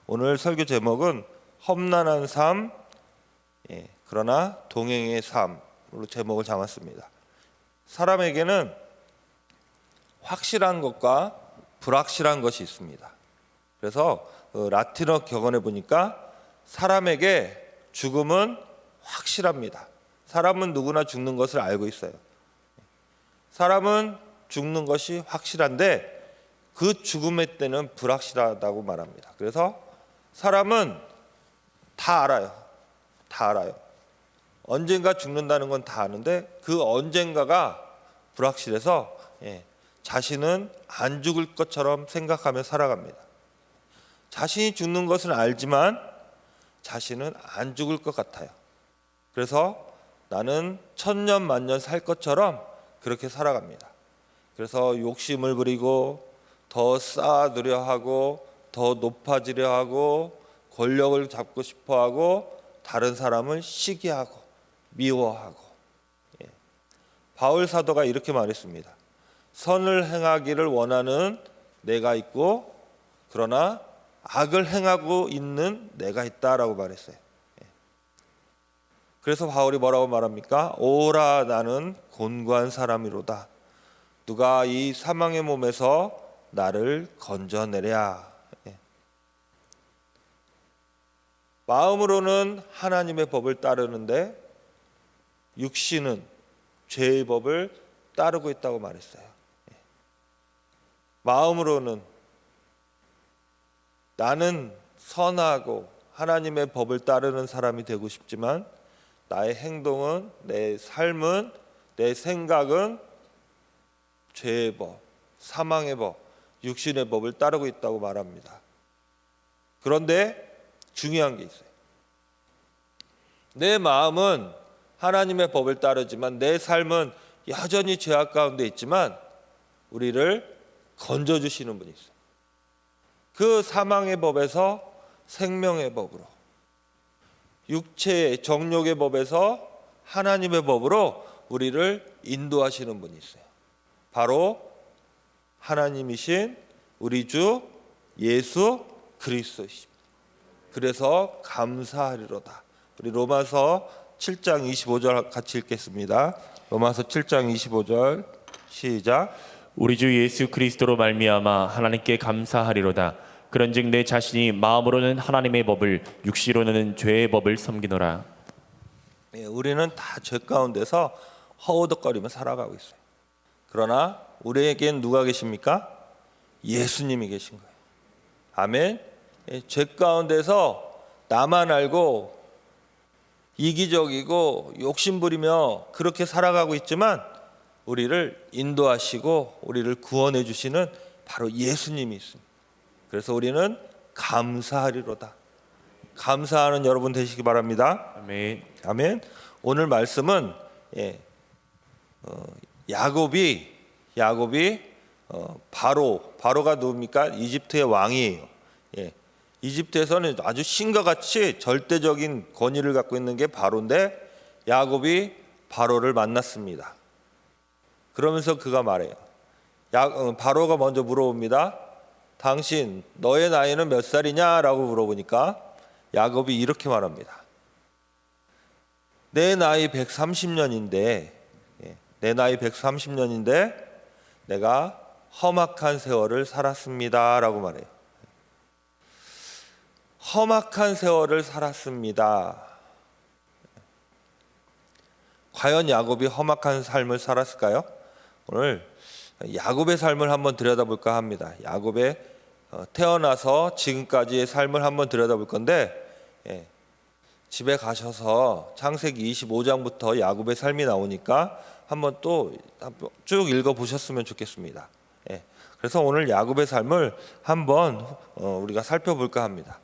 오늘 설교 제목은 험난한 삶, 그러나 동행의 삶으로 제목을 잡았습니다. 사람에게는 확실한 것과 불확실한 것이 있습니다. 그래서 라틴어 격언에 보니까 사람에게 죽음은 확실합니다. 사람은 누구나 죽는 것을 알고 있어요. 사람은 죽는 것이 확실한데 그 죽음의 때는 불확실하다고 말합니다. 그래서 사람은 다 알아요. 다 알아요. 언젠가 죽는다는 건 다 아는데 그 언젠가가 불확실해서 자신은 안 죽을 것처럼 생각하며 살아갑니다. 자신이 죽는 것은 알지만 자신은 안 죽을 것 같아요. 그래서 나는 천년 만년 살 것처럼 그렇게 살아갑니다. 그래서 욕심을 부리고 더 쌓아두려 하고 더 높아지려 하고 권력을 잡고 싶어 하고 다른 사람을 시기하고 미워하고. 바울 사도가 이렇게 말했습니다. 선을 행하기를 원하는 내가 있고 그러나 악을 행하고 있는 내가 있다라고 말했어요. 그래서 바울이 뭐라고 말합니까? 오라 나는 곤고한 사람이로다. 누가 이 사망의 몸에서 나를 건져내랴. 마음으로는 하나님의 법을 따르는데 육신은 죄의 법을 따르고 있다고 말했어요. 마음으로는 나는 선하고 하나님의 법을 따르는 사람이 되고 싶지만 나의 행동은, 내 삶은, 내 생각은 죄의 법, 사망의 법, 육신의 법을 따르고 있다고 말합니다. 그런데 중요한 게 있어요. 내 마음은 하나님의 법을 따르지만 내 삶은 여전히 죄악 가운데 있지만 우리를 건져주시는 분이 있어요. 그 사망의 법에서 생명의 법으로, 육체의 정욕의 법에서 하나님의 법으로 우리를 인도하시는 분이 있어요. 바로 하나님이신 우리 주 예수 그리스도이십니다. 그래서 감사하리로다. 우리 로마서 7장 25절 같이 읽겠습니다. 로마서 7장 25절 시작. 우리 주 예수 그리스도로 말미암아 하나님께 감사하리로다. 그런즉 내 자신이 마음으로는 하나님의 법을 육시로는 죄의 법을 섬기노라. 우리는 다 죄 가운데서 허우덕거리며 살아가고 있어요. 그러나 우리에겐 누가 계십니까? 예수님이 계신 거예요. 아멘. 죄 가운데서 나만 알고 이기적이고 욕심부리며 그렇게 살아가고 있지만 우리를 인도하시고 우리를 구원해 주시는 바로 예수님이 있습니다. 그래서 우리는 감사하리로다. 감사하는 여러분 되시기 바랍니다. 아멘. 아멘. 오늘 말씀은 야곱이 바로가 누굽니까? 이집트의 왕이에요. 이집트에서는 아주 신과 같이 절대적인 권위를 갖고 있는 게 바로인데 야곱이 바로를 만났습니다. 그러면서 그가 말해요. 바로가 먼저 물어봅니다. 당신 너의 나이는 몇 살이냐라고 물어보니까 야곱이 이렇게 말합니다. 내 나이 130년인데 내가 험악한 세월을 살았습니다라고 말해요. 험악한 세월을 살았습니다. 과연 야곱이 험악한 삶을 살았을까요? 오늘 야곱의 삶을 한번 들여다볼까 합니다. 야곱의 태어나서 지금까지의 삶을 한번 들여다볼 건데 집에 가셔서 창세기 25장부터 야곱의 삶이 나오니까 한번 또 쭉 읽어보셨으면 좋겠습니다. 그래서 오늘 야곱의 삶을 한번 우리가 살펴볼까 합니다.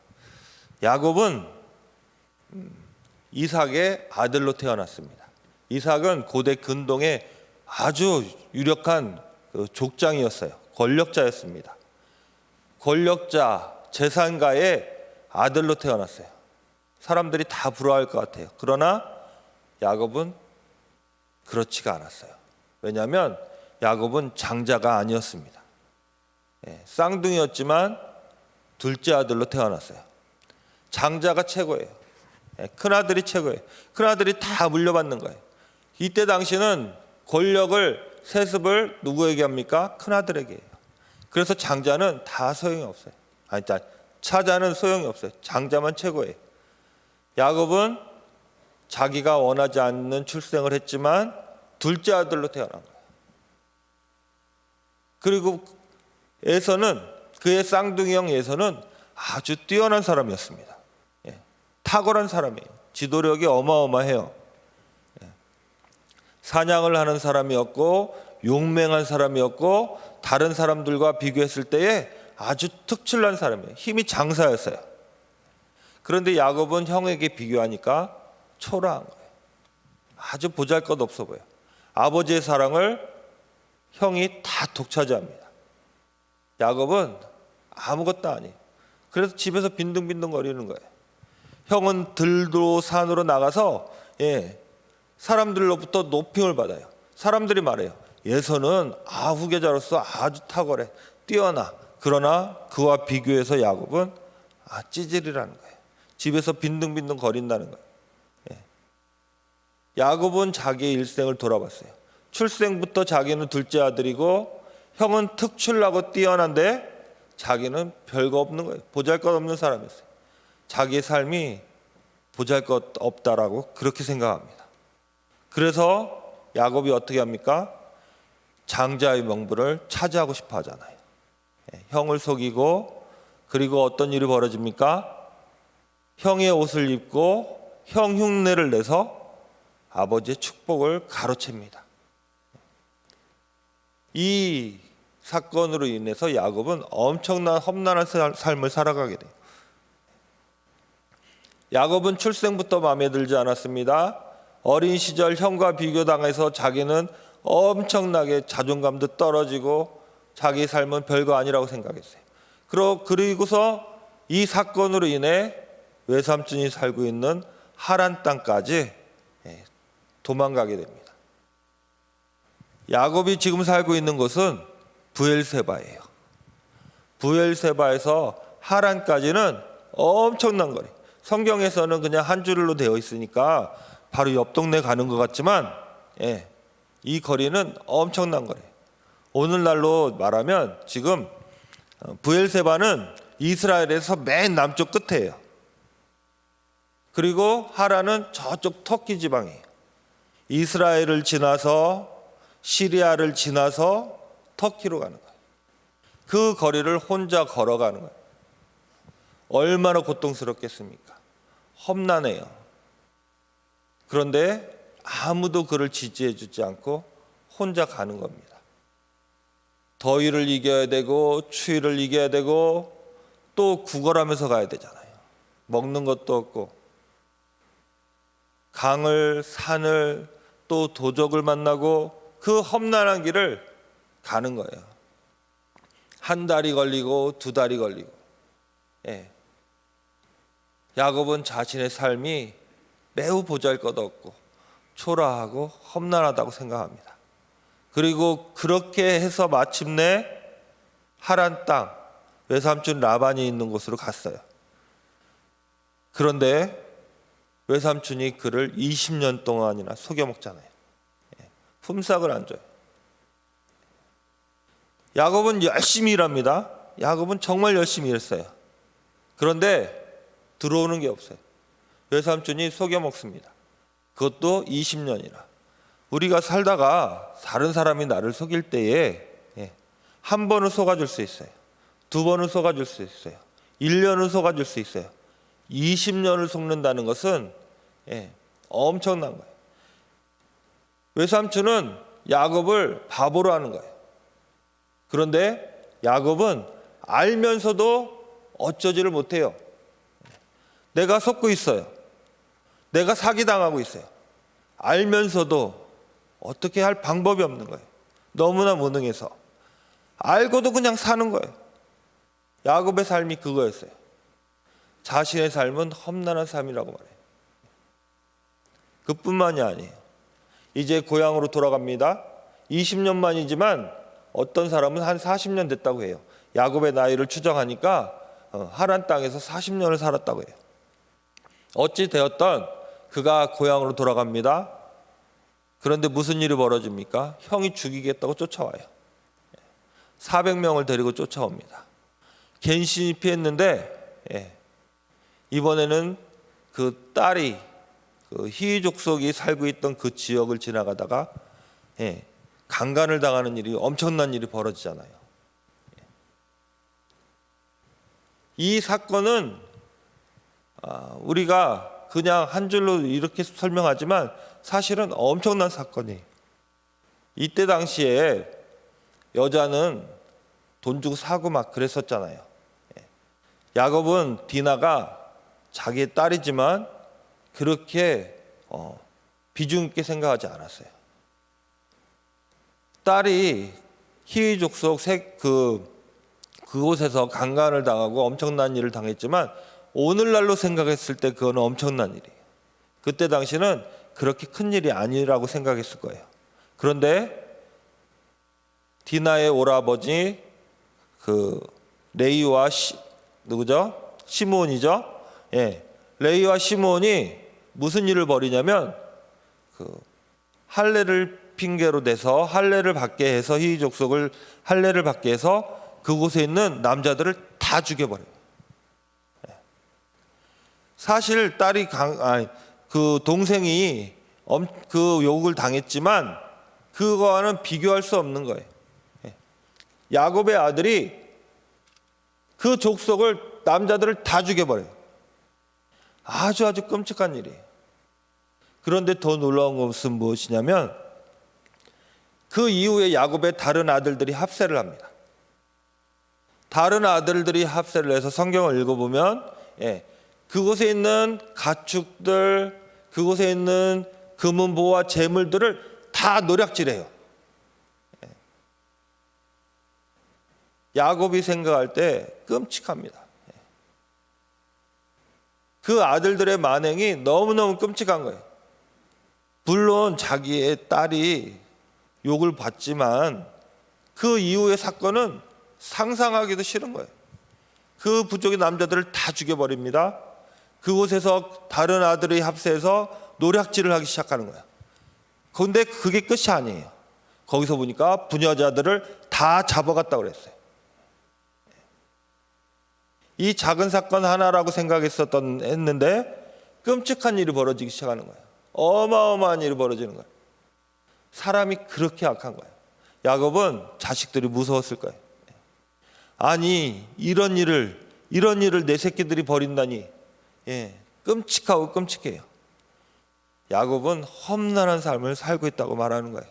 야곱은 이삭의 아들로 태어났습니다. 이삭은 고대 근동의 아주 유력한 족장이었어요. 권력자였습니다. 권력자, 재산가의 아들로 태어났어요. 사람들이 다 부러워할 것 같아요. 그러나 야곱은 그렇지가 않았어요. 왜냐하면 야곱은 장자가 아니었습니다. 쌍둥이였지만 둘째 아들로 태어났어요. 장자가 최고예요. 큰아들이 최고예요. 큰아들이 다 물려받는 거예요. 이때 당시는 권력을 세습을 누구에게 합니까? 큰아들에게 해요. 그래서 장자는 다 소용이 없어요. 아니, 차자는 소용이 없어요. 장자만 최고예요. 야곱은 자기가 원하지 않는 출생을 했지만 둘째 아들로 태어난 거예요. 그리고 에서는, 그의 쌍둥이 형 에서는 아주 뛰어난 사람이었습니다. 탁월한 사람이에요. 지도력이 어마어마해요. 사냥을 하는 사람이었고 용맹한 사람이었고 다른 사람들과 비교했을 때에 아주 특출난 사람이에요. 힘이 장사였어요. 그런데 야곱은 형에게 비교하니까 초라한 거예요. 아주 보잘것없어 보여요. 아버지의 사랑을 형이 다 독차지합니다. 야곱은 아무것도 아니에요. 그래서 집에서 빈둥빈둥 거리는 거예요. 형은 들도 산으로 나가서 사람들로부터 노핑을 받아요. 사람들이 말해요. 예서는 후계자로서 아주 탁월해, 뛰어나. 그러나 그와 비교해서 야곱은 찌질이라는 거예요. 집에서 빈둥빈둥 거린다는 거예요. 야곱은 자기의 일생을 돌아봤어요. 출생부터 자기는 둘째 아들이고 형은 특출나고 뛰어난데 자기는 별거 없는 거예요. 보잘것없는 사람이었어요. 자기의 삶이 보잘것없다라고 그렇게 생각합니다. 그래서 야곱이 어떻게 합니까? 장자의 명분을 차지하고 싶어 하잖아요. 형을 속이고, 그리고 어떤 일이 벌어집니까? 형의 옷을 입고 형 흉내를 내서 아버지의 축복을 가로챕니다. 이 사건으로 인해서 야곱은 엄청난 험난한 삶을 살아가게 돼요. 야곱은 출생부터 마음에 들지 않았습니다. 어린 시절 형과 비교당해서 자기는 엄청나게 자존감도 떨어지고 자기 삶은 별거 아니라고 생각했어요. 그리고서 이 사건으로 인해 외삼촌이 살고 있는 하란 땅까지 도망가게 됩니다. 야곱이 지금 살고 있는 곳은 브엘세바예요. 브엘세바에서 하란까지는 엄청난 거리. 성경에서는 그냥 한 줄로 되어 있으니까 바로 옆 동네 가는 것 같지만 이 거리는 엄청난 거리예요. 오늘날로 말하면 지금 브엘세바는 이스라엘에서 맨 남쪽 끝에예요. 그리고 하란은 저쪽 터키 지방이에요. 이스라엘을 지나서 시리아를 지나서 터키로 가는 거예요. 그 거리를 혼자 걸어가는 거예요. 얼마나 고통스럽겠습니까? 험난해요. 그런데 아무도 그를 지지해 주지 않고 혼자 가는 겁니다. 더위를 이겨야 되고 추위를 이겨야 되고 또 구걸하면서 가야 되잖아요. 먹는 것도 없고 강을, 산을, 또 도적을 만나고 그 험난한 길을 가는 거예요. 한 달이 걸리고 두 달이 걸리고. 야곱은 자신의 삶이 매우 보잘것없고 초라하고 험난하다고 생각합니다. 그리고 그렇게 해서 마침내 하란 땅, 외삼촌 라반이 있는 곳으로 갔어요. 그런데 외삼촌이 그를 20년 동안이나 속여먹잖아요. 품삯을 안 줘요. 야곱은 열심히 일합니다. 야곱은 정말 열심히 일했어요. 그런데 들어오는 게 없어요. 외삼촌이 속여먹습니다. 그것도 20년이나. 우리가 살다가 다른 사람이 나를 속일 때에 한 번은 속아줄 수 있어요. 두 번은 속아줄 수 있어요. 1년은 속아줄 수 있어요. 20년을 속는다는 것은 엄청난 거예요. 외삼촌은 야곱을 바보로 하는 거예요. 그런데 야곱은 알면서도 어쩌지를 못해요. 내가 속고 있어요. 내가 사기당하고 있어요. 알면서도 어떻게 할 방법이 없는 거예요. 너무나 무능해서. 알고도 그냥 사는 거예요. 야곱의 삶이 그거였어요. 자신의 삶은 험난한 삶이라고 말해요. 그뿐만이 아니에요. 이제 고향으로 돌아갑니다. 20년만이지만 어떤 사람은 한 40년 됐다고 해요. 야곱의 나이를 추정하니까 하란 땅에서 40년을 살았다고 해요. 어찌 되었던 그가 고향으로 돌아갑니다. 그런데 무슨 일이 벌어집니까? 형이 죽이겠다고 쫓아와요. 400명을 데리고 쫓아옵니다. 갠신이 피했는데 이번에는 그 딸이 그 히족속이 살고 있던 그 지역을 지나가다가 강간을 당하는 일이, 엄청난 일이 벌어지잖아요. 이 사건은 우리가 그냥 한 줄로 이렇게 설명하지만 사실은 엄청난 사건이에요. 이때 당시에 여자는 돈 주고 사고 막 그랬었잖아요. 야곱은 디나가 자기의 딸이지만 그렇게 비중 있게 생각하지 않았어요. 딸이 히위 족속 그곳에서 강간을 당하고 엄청난 일을 당했지만 오늘날로 생각했을 때 그거는 엄청난 일이에요. 그때 당시는 그렇게 큰 일이 아니라고 생각했을 거예요. 그런데 디나의 오라버지 그 레이와 누구죠? 시므온이죠. 레이와 시므온이 무슨 일을 벌이냐면 그 할례를 핑계로 대서 할례를 받게 해서 히위 족속을 할례를 받게 해서 그곳에 있는 남자들을 다 죽여버려요. 사실 딸이 그 동생이 그 욕을 당했지만 그거와는 비교할 수 없는 거예요. 야곱의 아들이 그 족속을 남자들을 다 죽여버려요. 아주 끔찍한 일이에요. 그런데 더 놀라운 것은 무엇이냐면 그 이후에 야곱의 다른 아들들이 합세를 합니다. 다른 아들들이 합세를 해서 성경을 읽어보면 그곳에 있는 가축들, 그곳에 있는 금은보와 재물들을 다 노략질해요. 야곱이 생각할 때 끔찍합니다. 그 아들들의 만행이 너무너무 끔찍한 거예요. 물론 자기의 딸이 욕을 받지만 그 이후의 사건은 상상하기도 싫은 거예요. 그 부족의 남자들을 다 죽여버립니다. 그곳에서 다른 아들이 합세해서 노략질을 하기 시작하는 거예요. 그런데 그게 끝이 아니에요. 거기서 보니까 부녀자들을 다 잡아갔다고 그랬어요. 이 작은 사건 하나라고 했는데 끔찍한 일이 벌어지기 시작하는 거예요. 어마어마한 일이 벌어지는 거예요. 사람이 그렇게 악한 거예요. 야곱은 자식들이 무서웠을 거예요. 아니 이런 일을 내 새끼들이 벌인다니. 끔찍하고 끔찍해요. 야곱은 험난한 삶을 살고 있다고 말하는 거예요.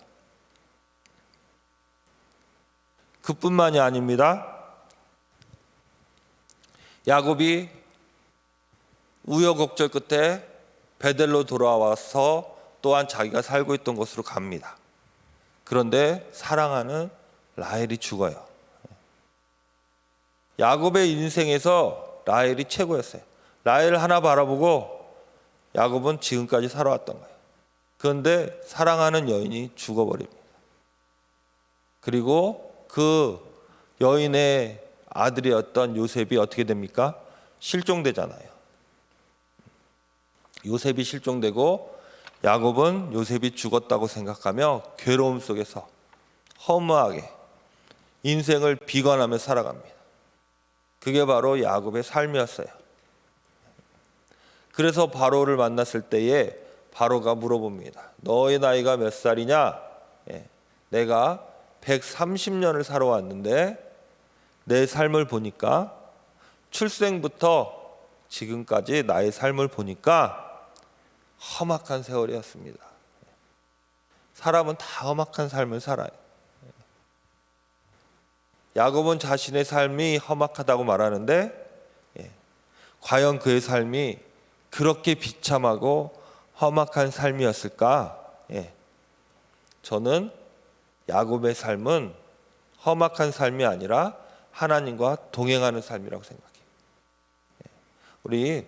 그뿐만이 아닙니다. 야곱이 우여곡절 끝에 베델로 돌아와서 또한 자기가 살고 있던 곳으로 갑니다. 그런데 사랑하는 라헬이 죽어요. 야곱의 인생에서 라헬이 최고였어요. 라헬 하나 바라보고 야곱은 지금까지 살아왔던 거예요. 그런데 사랑하는 여인이 죽어버립니다. 그리고 그 여인의 아들이었던 요셉이 어떻게 됩니까? 실종되잖아요. 요셉이 실종되고 야곱은 요셉이 죽었다고 생각하며 괴로움 속에서 허무하게 인생을 비관하며 살아갑니다. 그게 바로 야곱의 삶이었어요. 그래서 바로를 만났을 때에 바로가 물어봅니다. 너의 나이가 몇 살이냐? 내가 130년을 살아왔는데 내 삶을 보니까 출생부터 지금까지 나의 삶을 보니까 험악한 세월이었습니다. 사람은 다 험악한 삶을 살아요. 야곱은 자신의 삶이 험악하다고 말하는데 과연 그의 삶이 그렇게 비참하고 험악한 삶이었을까? 저는 야곱의 삶은 험악한 삶이 아니라 하나님과 동행하는 삶이라고 생각해요. 우리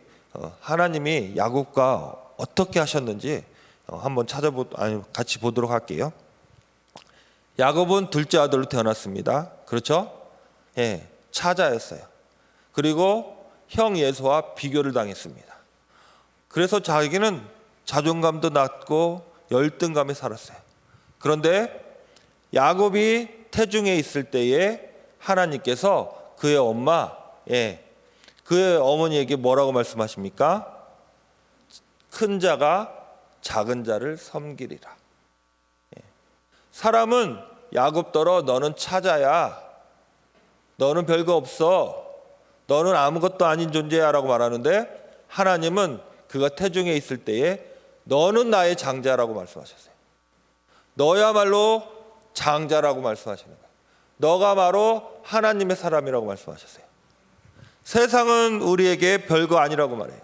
하나님이 야곱과 어떻게 하셨는지 한번 같이 보도록 할게요. 야곱은 둘째 아들로 태어났습니다. 그렇죠? 차자였어요. 그리고 형 예수와 비교를 당했습니다. 그래서 자기는 자존감도 낮고 열등감에 살았어요. 그런데 야곱이 태중에 있을 때에 하나님께서 그의 그의 어머니에게 뭐라고 말씀하십니까? 큰 자가 작은 자를 섬기리라. 사람은 야곱더러 너는 차자야, 너는 별거 없어, 너는 아무것도 아닌 존재야 라고 말하는데, 하나님은 그가 태중에 있을 때에 너는 나의 장자라고 말씀하셨어요. 너야말로 장자라고 말씀하시는 거예요. 너가 바로 하나님의 사람이라고 말씀하셨어요. 세상은 우리에게 별거 아니라고 말해요.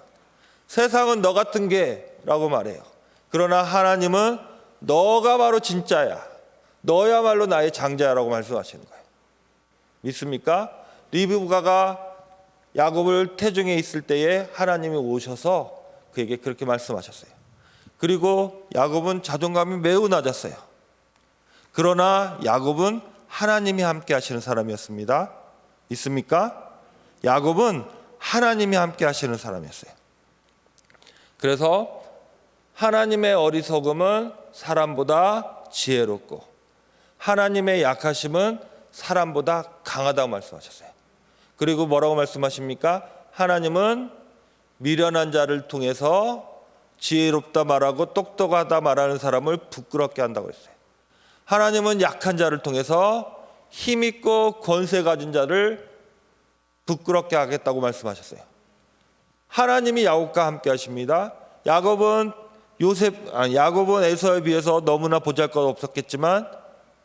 세상은 너 같은 게라고 말해요. 그러나 하나님은 너가 바로 진짜야, 너야말로 나의 장자라고 말씀하시는 거예요. 믿습니까? 리브가가 야곱을 태중에 있을 때에 하나님이 오셔서 그에게 그렇게 말씀하셨어요. 그리고 야곱은 자존감이 매우 낮았어요. 그러나 야곱은 하나님이 함께 하시는 사람이었습니다. 믿습니까? 야곱은 하나님이 함께 하시는 사람이었어요. 그래서 하나님의 어리석음은 사람보다 지혜롭고 하나님의 약하심은 사람보다 강하다고 말씀하셨어요. 그리고 뭐라고 말씀하십니까? 하나님은 미련한 자를 통해서 지혜롭다 말하고 똑똑하다 말하는 사람을 부끄럽게 한다고 했어요. 하나님은 약한 자를 통해서 힘있고 권세 가진 자를 부끄럽게 하겠다고 말씀하셨어요. 하나님이 야곱과 함께 하십니다. 야곱은 에서에 비해서 너무나 보잘것없었겠지만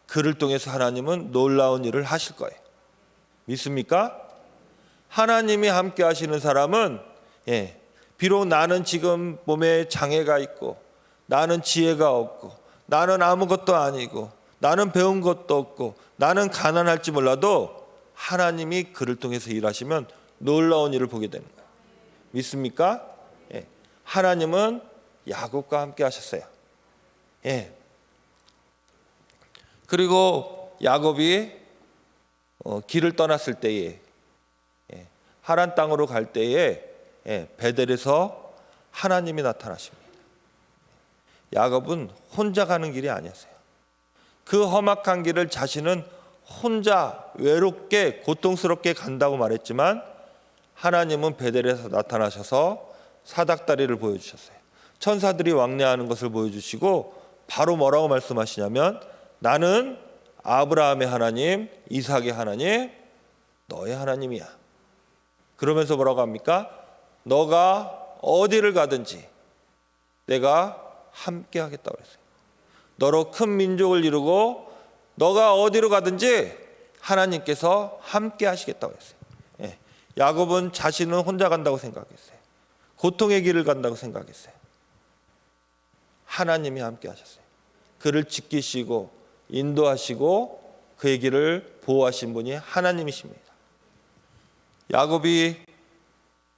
그를 통해서 하나님은 놀라운 일을 하실 거예요. 믿습니까? 하나님이 함께 하시는 사람은 비록 나는 지금 몸에 장애가 있고 나는 지혜가 없고 나는 아무것도 아니고 나는 배운 것도 없고 나는 가난할지 몰라도 하나님이 그를 통해서 일하시면 놀라운 일을 보게 되는 거예요. 믿습니까? 하나님은 야곱과 함께 하셨어요. 그리고 야곱이 길을 떠났을 때에 하란 땅으로 갈 때에 베델에서 하나님이 나타나십니다. 야곱은 혼자 가는 길이 아니었어요. 그 험악한 길을 자신은 혼자 외롭게 고통스럽게 간다고 말했지만 하나님은 베델에서 나타나셔서 사닥다리를 보여주셨어요. 천사들이 왕래하는 것을 보여주시고 바로 뭐라고 말씀하시냐면 나는 아브라함의 하나님, 이삭의 하나님, 너의 하나님이야. 그러면서 뭐라고 합니까? 너가 어디를 가든지 내가 함께 하겠다고 그랬어요. 너로 큰 민족을 이루고 너가 어디로 가든지 하나님께서 함께 하시겠다고 했어요. 야곱은 자신은 혼자 간다고 생각했어요. 고통의 길을 간다고 생각했어요. 하나님이 함께 하셨어요. 그를 지키시고 인도하시고 그의 길을 보호하신 분이 하나님이십니다. 야곱이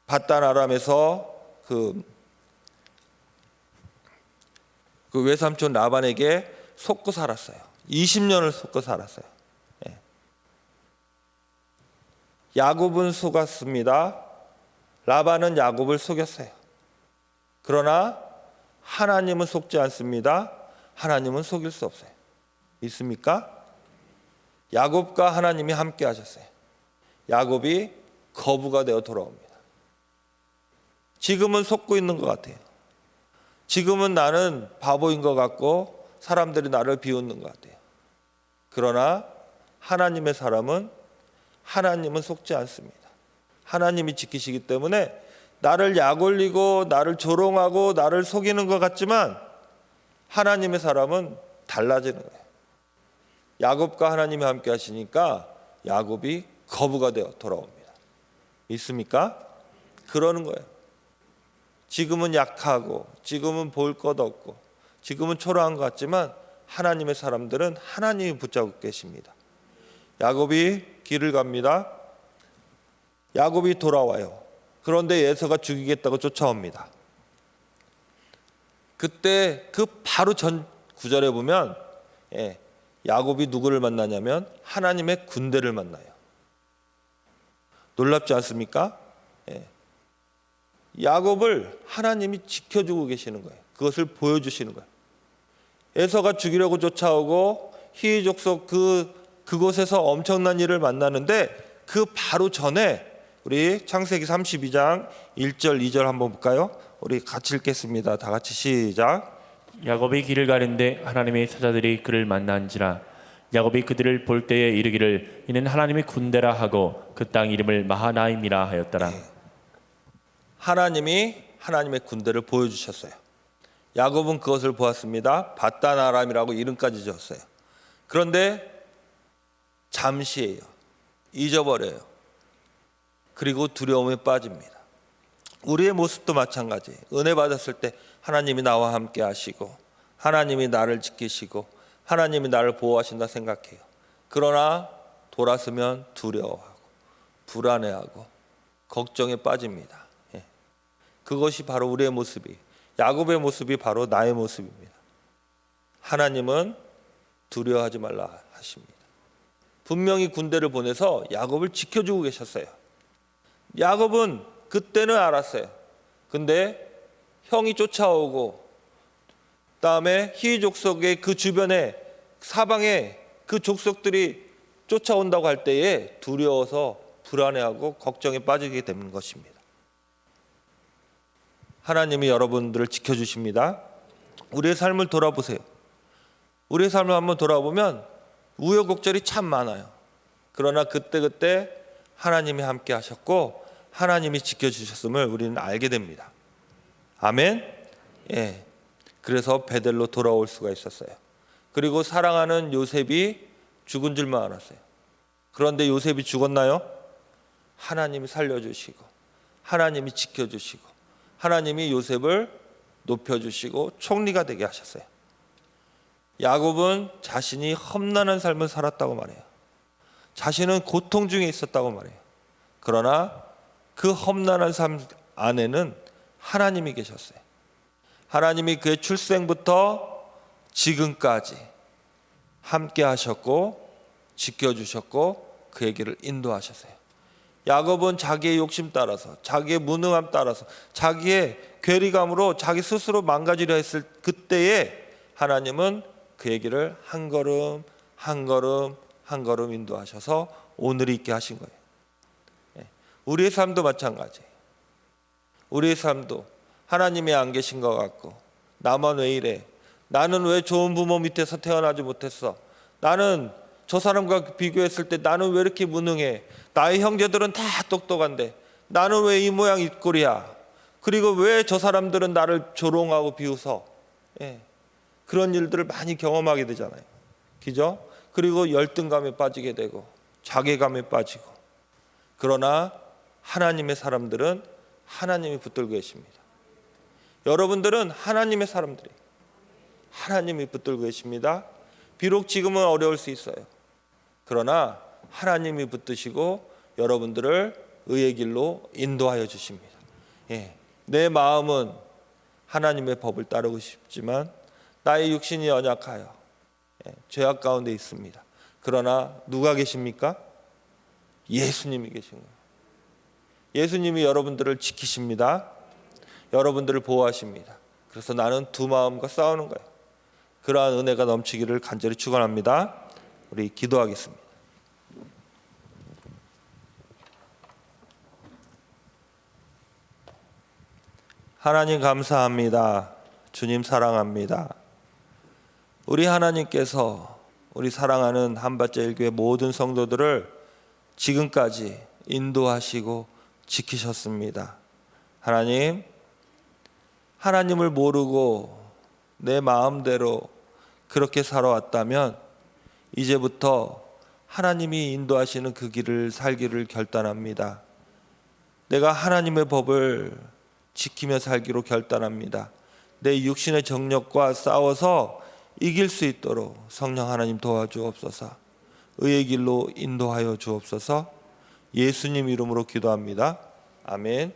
밧단 아람에서 그 외삼촌 라반에게 속고 살았어요. 20년을 속고 살았어요. 야곱은 속았습니다. 라반은 야곱을 속였어요. 그러나 하나님은 속지 않습니다. 하나님은 속일 수 없어요. 믿습니까? 야곱과 하나님이 함께 하셨어요. 야곱이 거부가 되어 돌아옵니다. 지금은 속고 있는 것 같아요. 지금은 나는 바보인 것 같고 사람들이 나를 비웃는 것 같아요. 그러나 하나님의 사람은 하나님은 속지 않습니다. 하나님이 지키시기 때문에 나를 약올리고 나를 조롱하고 나를 속이는 것 같지만 하나님의 사람은 달라지는 거예요. 야곱과 하나님이 함께 하시니까 야곱이 거부가 되어 돌아옵니다. 믿습니까? 그러는 거예요. 지금은 약하고 지금은 볼 것 없고 지금은 초라한 것 같지만 하나님의 사람들은 하나님이 붙잡고 계십니다. 야곱이 길을 갑니다. 야곱이 돌아와요. 그런데 에서가 죽이겠다고 쫓아옵니다. 그때 그 바로 전 구절에 보면 야곱이 누구를 만나냐면 하나님의 군대를 만나요. 놀랍지 않습니까? 야곱을 하나님이 지켜주고 계시는 거예요. 그것을 보여주시는 거예요. 에서가 죽이려고 쫓아오고 히위 족속 그곳에서 엄청난 일을 만나는데 그 바로 전에 우리 창세기 32장 1절 2절 한번 볼까요? 우리 같이 읽겠습니다. 다 같이 시작. 야곱이 길을 가는데 하나님의 사자들이 그를 만난지라. 야곱이 그들을 볼 때에 이르기를 이는 하나님의 군대라 하고 그 땅 이름을 마하나임이라 하였더라. 하나님이 하나님의 군대를 보여주셨어요. 야곱은 그것을 보았습니다. 바단 아람이라고 이름까지 지었어요. 그런데 잠시예요. 잊어버려요. 그리고 두려움에 빠집니다. 우리의 모습도 마찬가지. 은혜 받았을 때 하나님이 나와 함께 하시고 하나님이 나를 지키시고 하나님이 나를 보호하신다 생각해요. 그러나 돌아서면 두려워하고 불안해하고 걱정에 빠집니다. 그것이 바로 우리의 모습이, 야곱의 모습이 바로 나의 모습입니다. 하나님은 두려워하지 말라 하십니다. 분명히 군대를 보내서 야곱을 지켜주고 계셨어요. 야곱은 그때는 알았어요. 근데 형이 쫓아오고 그다음에 히위 족속의 그 주변에 사방에 그 족속들이 쫓아온다고 할 때에 두려워서 불안해하고 걱정에 빠지게 되는 것입니다. 하나님이 여러분들을 지켜주십니다. 우리의 삶을 돌아보세요. 우리의 삶을 한번 돌아보면 우여곡절이 참 많아요. 그러나 그때 하나님이 함께 하셨고 하나님이 지켜주셨음을 우리는 알게 됩니다. 아멘. 예. 그래서 베델로 돌아올 수가 있었어요. 그리고 사랑하는 요셉이 죽은 줄만 알았어요. 그런데 요셉이 죽었나요? 하나님이 살려주시고 하나님이 지켜주시고 하나님이 요셉을 높여주시고 총리가 되게 하셨어요. 야곱은 자신이 험난한 삶을 살았다고 말해요. 자신은 고통 중에 있었다고 말해요. 그러나 그 험난한 삶 안에는 하나님이 계셨어요. 하나님이 그의 출생부터 지금까지 함께 하셨고 지켜주셨고 그에게를 인도하셨어요. 야곱은 자기의 욕심 따라서 자기의 무능함 따라서 자기의 괴리감으로 자기 스스로 망가지려 했을 그때에 하나님은 그에게를 한 걸음 한 걸음 한 걸음 인도하셔서 오늘이 있게 하신 거예요. 우리의 삶도 마찬가지예요. 우리의 삶도 하나님이 안 계신 것 같고 나만 왜 이래? 나는 왜 좋은 부모 밑에서 태어나지 못했어? 나는 저 사람과 비교했을 때 나는 왜 이렇게 무능해? 나의 형제들은 다 똑똑한데 나는 왜 이 모양 이 꼴이야? 그리고 왜 저 사람들은 나를 조롱하고 비웃어? 그런 일들을 많이 경험하게 되잖아요. 그죠? 그리고 열등감에 빠지게 되고 자괴감에 빠지고. 그러나 하나님의 사람들은 하나님이 붙들고 계십니다. 여러분들은 하나님의 사람들이에요. 하나님이 붙들고 계십니다. 비록 지금은 어려울 수 있어요. 그러나 하나님이 붙드시고 여러분들을 의의 길로 인도하여 주십니다. 내 마음은 하나님의 법을 따르고 싶지만 나의 육신이 연약하여 죄악 가운데 있습니다. 그러나 누가 계십니까? 예수님이 계신 거예요. 예수님이 여러분들을 지키십니다. 여러분들을 보호하십니다. 그래서 나는 두 마음과 싸우는 거예요. 그러한 은혜가 넘치기를 간절히 축원합니다. 우리 기도하겠습니다. 하나님 감사합니다. 주님 사랑합니다. 우리 하나님께서 우리 사랑하는 한밭제일교회 모든 성도들을 지금까지 인도하시고 지키셨습니다. 하나님, 하나님을 모르고 내 마음대로 그렇게 살아왔다면 이제부터 하나님이 인도하시는 그 길을 살기를 결단합니다. 내가 하나님의 법을 지키며 살기로 결단합니다. 내 육신의 정력과 싸워서 이길 수 있도록 성령 하나님 도와주옵소서. 의의 길로 인도하여 주옵소서. 예수님 이름으로 기도합니다. 아멘.